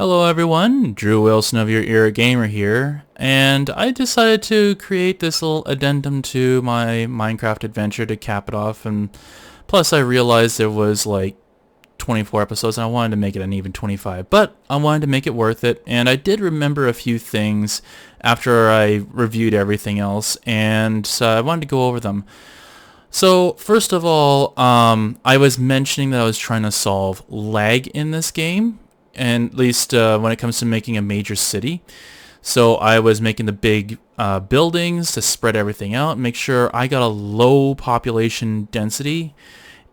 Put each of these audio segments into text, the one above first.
Hello everyone, Drew Wilson of Your Era Gamer here, and I decided to create this little addendum to my Minecraft adventure to cap it off, and plus I realized there was like 24 episodes and I wanted to make it an even 25, but I wanted to make it worth it, and I did remember a few things after I reviewed everything else, and I wanted to go over them. So first of all, I was mentioning that I was trying to solve lag in this game, and at least when it comes to making a major city. So I was making the big buildings to spread everything out, make sure I got a low population density,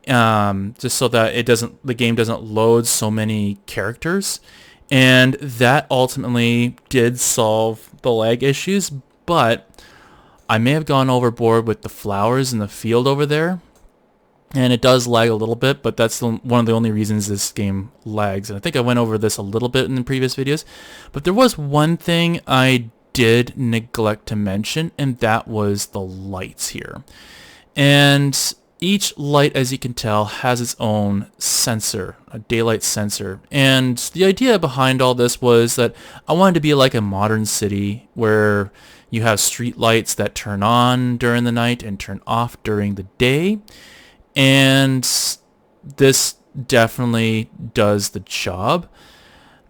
just so that the game doesn't load so many characters, and that ultimately did solve the lag issues. But I may have gone overboard with the flowers in the field over there. And it does lag a little bit, but that's one of the only reasons this game lags. And I think I went over this a little bit in the previous videos. But there was one thing I did neglect to mention, and that was the lights here. And each light, as you can tell, has its own sensor, a daylight sensor. And the idea behind all this was that I wanted to be like a modern city where you have street lights that turn on during the night and turn off during the day. And this definitely does the job.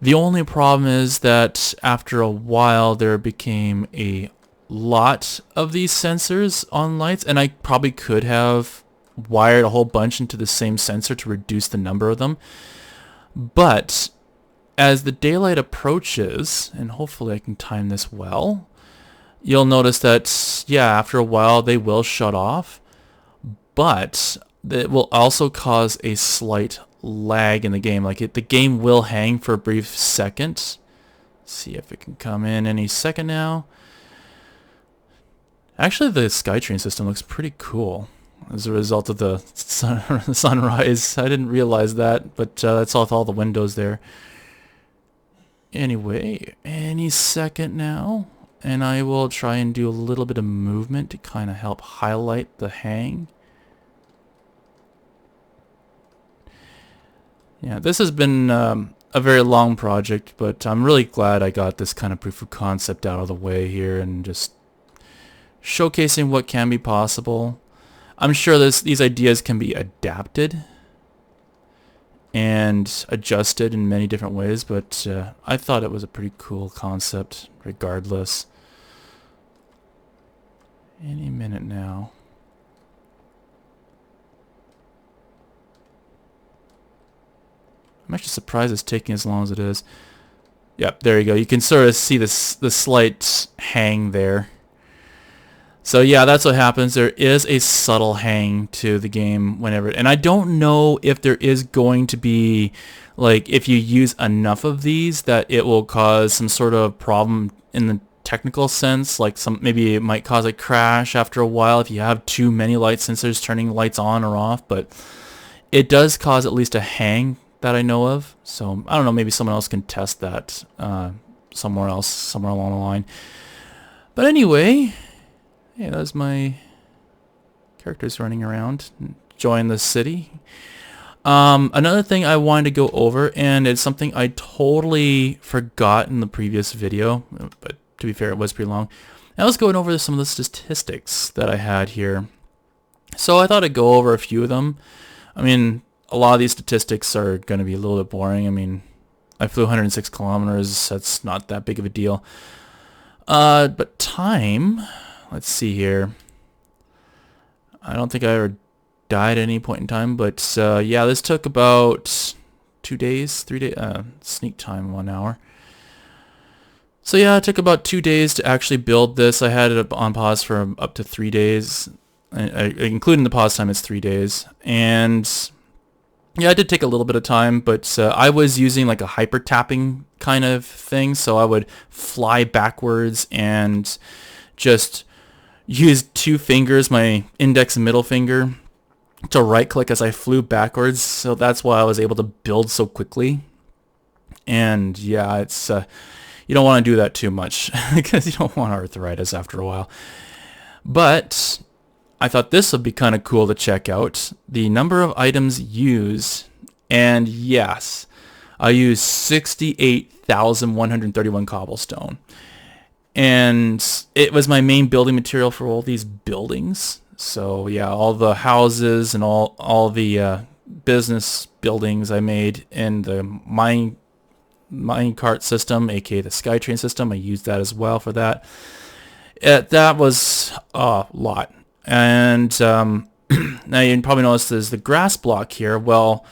The only problem is that after a while there became a lot of these sensors on lights, and I probably could have wired a whole bunch into the same sensor to reduce the number of them. But as the daylight approaches, and hopefully I can time this well, you'll notice that, yeah, after a while they will shut off, but it will also cause a slight lag in the game. The game will hang for a brief second. Let's see if it can come in any second now. Actually, the SkyTrain system looks pretty cool as a result of the sunrise. I didn't realize that, but that's all with all the windows there. Anyway, any second now, and I will try and do a little bit of movement to kind of help highlight the hang. Yeah, this has been a very long project, but I'm really glad I got this kind of proof of concept out of the way here and just showcasing what can be possible. I'm sure these ideas can be adapted and adjusted in many different ways, but I thought it was a pretty cool concept regardless. Any minute now. I'm actually surprised it's taking as long as it is. Yep, there you go. You can sort of see the slight hang there. So yeah, that's what happens. There is a subtle hang to the game whenever, and I don't know if there is going to be, like, if you use enough of these that it will cause some sort of problem in the technical sense, like maybe it might cause a crash after a while if you have too many light sensors turning lights on or off, but it does cause at least a hang that I know of. So I don't know, maybe someone else can test that somewhere along the line. But anyway, yeah, that's my characters running around, enjoying the city. Another thing I wanted to go over, and it's something I totally forgot in the previous video, but to be fair, it was pretty long. I was going over some of the statistics that I had here. So I thought I'd go over a few of them. I mean, a lot of these statistics are going to be a little bit boring. I mean, I flew 106 kilometers. That's not that big of a deal. But time, let's see here. I don't think I ever died at any point in time, but yeah, this took about 2 days, 3 days, sneak time 1 hour. So yeah, it took about 2 days to actually build this. I had it on pause for up to 3 days, including the pause time, it's 3 days. And yeah, it did take a little bit of time, but I was using like a hypertapping kind of thing, so I would fly backwards and just use 2 fingers, my index and middle finger, to right click as I flew backwards, so that's why I was able to build so quickly. And yeah, it's you don't want to do that too much because you don't want arthritis after a while. But I thought this would be kind of cool to check out. The number of items used, and yes, I used 68,131 cobblestone. And it was my main building material for all these buildings. So yeah, all the houses and all the business buildings I made in the minecart system, aka the SkyTrain system. I used that as well for that. That was a lot. And now you probably noticed there's the grass block here. Well,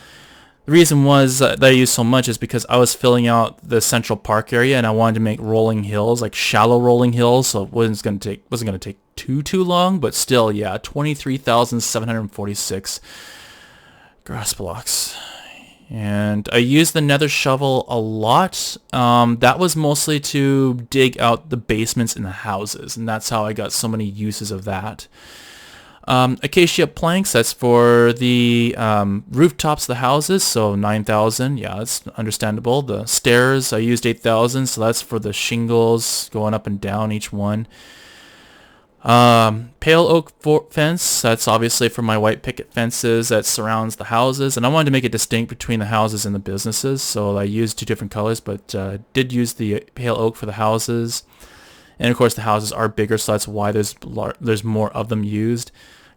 the reason was that I used so much is because I was filling out the central park area, and I wanted to make rolling hills, like shallow rolling hills, so it wasn't going to take too long. But still, yeah, 23,746 grass blocks. And I used the nether shovel a lot. That was mostly to dig out the basements in the houses, and that's how I got so many uses of that. Acacia planks, that's for the rooftops of the houses, so 9,000. Yeah, that's understandable. The stairs, I used 8,000, so that's for the shingles going up and down each one. Pale oak fence, that's obviously for my white picket fences that surrounds the houses, and I wanted to make it distinct between the houses and the businesses, so I used two different colors, but did use the pale oak for the houses. And of course the houses are bigger, so that's why there's more of them used.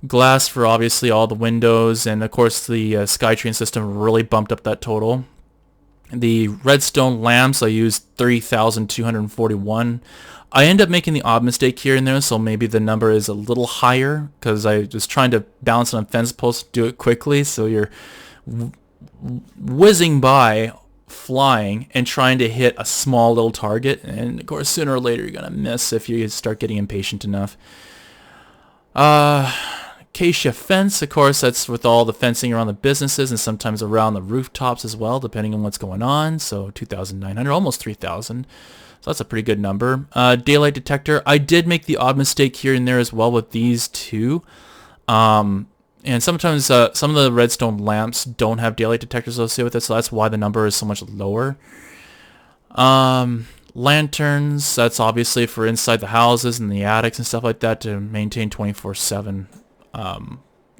Glass for obviously all the windows, and of course the SkyTrain system really bumped up that total. The redstone lamps, I used 3,241. I end up making the odd mistake here and there, so maybe the number is a little higher because I was trying to balance it on fence posts to do it quickly, so you're whizzing by, flying, and trying to hit a small little target, and of course sooner or later you're going to miss if you start getting impatient enough. Acacia fence, of course, that's with all the fencing around the businesses and sometimes around the rooftops as well, depending on what's going on. So 2,900, almost 3,000. So that's a pretty good number. Daylight detector, I did make the odd mistake here and there as well with these two. And sometimes some of the redstone lamps don't have daylight detectors associated with it, so that's why the number is so much lower. Lanterns, that's obviously for inside the houses and the attics and stuff like that to maintain 24/7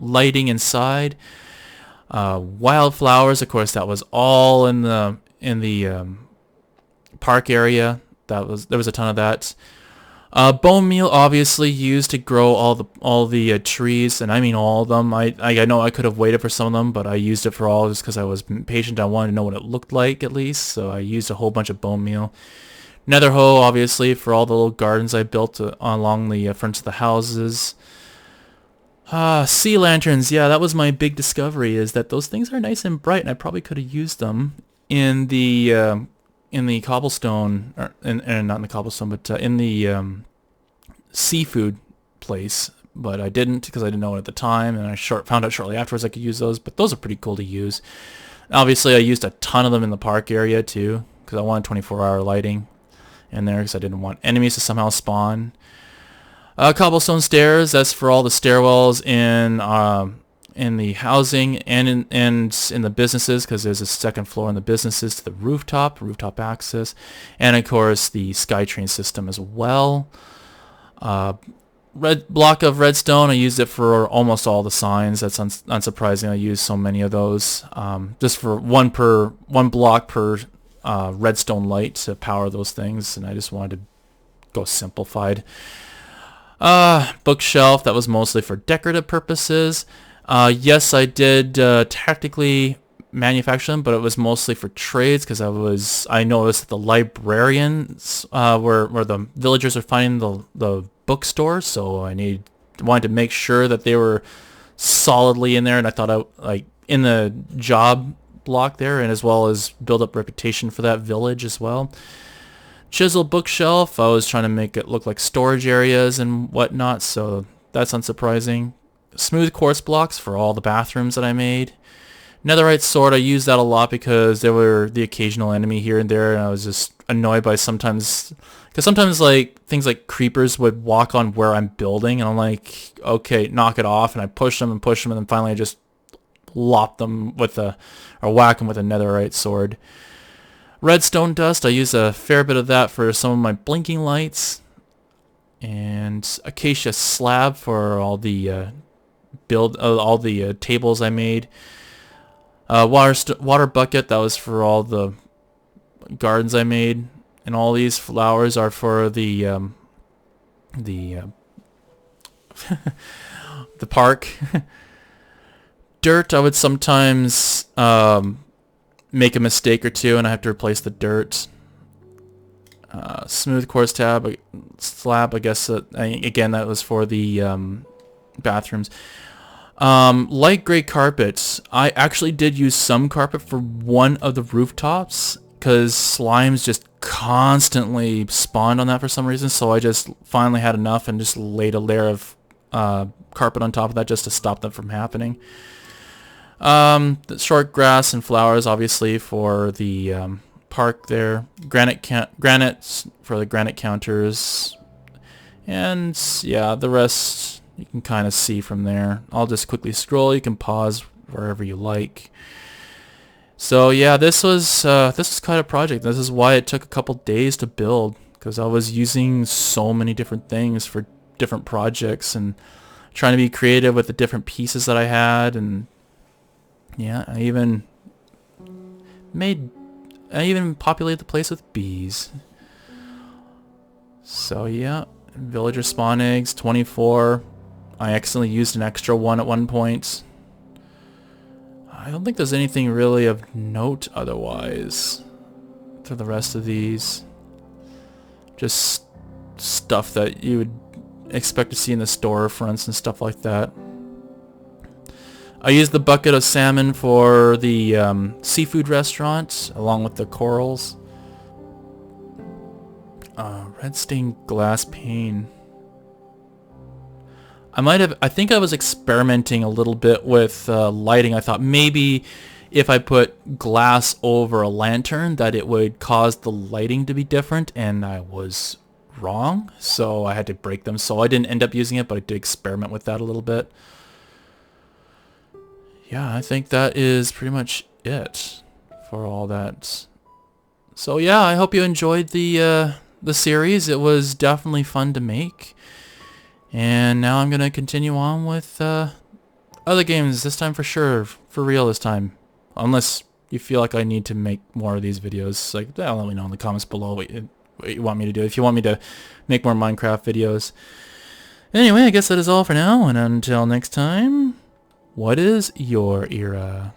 lighting inside. Wildflowers, of course, that was all in the park area. There was a ton of that. Bone meal obviously used to grow all the trees, and I mean all of them. I know I could have waited for some of them, but I used it for all just because I was impatient. I wanted to know what it looked like at least, so I used a whole bunch of bone meal. Nether hoe obviously for all the little gardens I built along the fronts of the houses. Sea lanterns, yeah, that was my big discovery, is that those things are nice and bright, and I probably could have used them in the cobblestone, or not in the cobblestone, but in the seafood place. But I didn't because I didn't know it at the time, and I found out shortly afterwards I could use those. But those are pretty cool to use. Obviously, I used a ton of them in the park area too because I wanted 24-hour lighting in there because I didn't want enemies to somehow spawn. Cobblestone stairs, that's for all the stairwells in the housing and in the businesses, because there's a second floor in the businesses to the rooftop access, and of course the SkyTrain system as well. Red block of redstone, I used it for almost all the signs. That's unsurprising. I used so many of those, just for one block per redstone light to power those things, and I just wanted to go simplified. Bookshelf, that was mostly for decorative purposes. Yes, I did technically manufacture them, but it was mostly for trades because I noticed that the librarians where the villagers are finding the bookstore, so I wanted to make sure that they were solidly in there, and I thought in the job block there, and as well as build up reputation for that village as well. Chisel bookshelf, I was trying to make it look like storage areas and whatnot, so that's unsurprising. Smooth quartz blocks for all the bathrooms that I made. Netherite sword, I used that a lot because there were the occasional enemy here and there, and I was just annoyed by sometimes, because sometimes like things like creepers would walk on where I'm building, and I'm like, okay, knock it off, and I push them, and then finally I just whack them with a netherite sword. Redstone dust, I use a fair bit of that for some of my blinking lights. And acacia slab for all the tables I made. Water bucket, that was for all the gardens I made, and all these flowers are for the the park. Dirt, I would sometimes make a mistake or two and I have to replace the dirt. Smooth quartz slab, I guess again that was for the bathrooms. Light gray carpets. I actually did use some carpet for one of the rooftops because slimes just constantly spawned on that for some reason, so I just finally had enough and just laid a layer of carpet on top of that just to stop them from happening. The short grass and flowers obviously for the park there. Granite for the granite counters. And yeah, the rest you can kind of see from there. I'll just quickly scroll. You can pause wherever you like. So yeah, this was quite a project. This is why it took a couple days to build, because I was using so many different things for different projects and trying to be creative with the different pieces that I had. And yeah, I even populated the place with bees. So yeah, villager spawn eggs, 24. I accidentally used an extra one at one point. I don't think there's anything really of note otherwise to the rest of these. Just stuff that you would expect to see in the storefronts and stuff like that. I used the bucket of salmon for the seafood restaurant along with the corals. Red stained glass pane. I think I was experimenting a little bit with lighting. I thought maybe if I put glass over a lantern that it would cause the lighting to be different, and I was wrong, so I had to break them. So I didn't end up using it, but I did experiment with that a little bit. Yeah, I think that is pretty much it for all that. So yeah, I hope you enjoyed the series. It was definitely fun to make. And now I'm going to continue on with other games, this time for sure, for real this time. Unless you feel like I need to make more of these videos, like, let me know in the comments below what you want me to do. If you want me to make more Minecraft videos. Anyway, I guess that is all for now, and until next time, what is your era?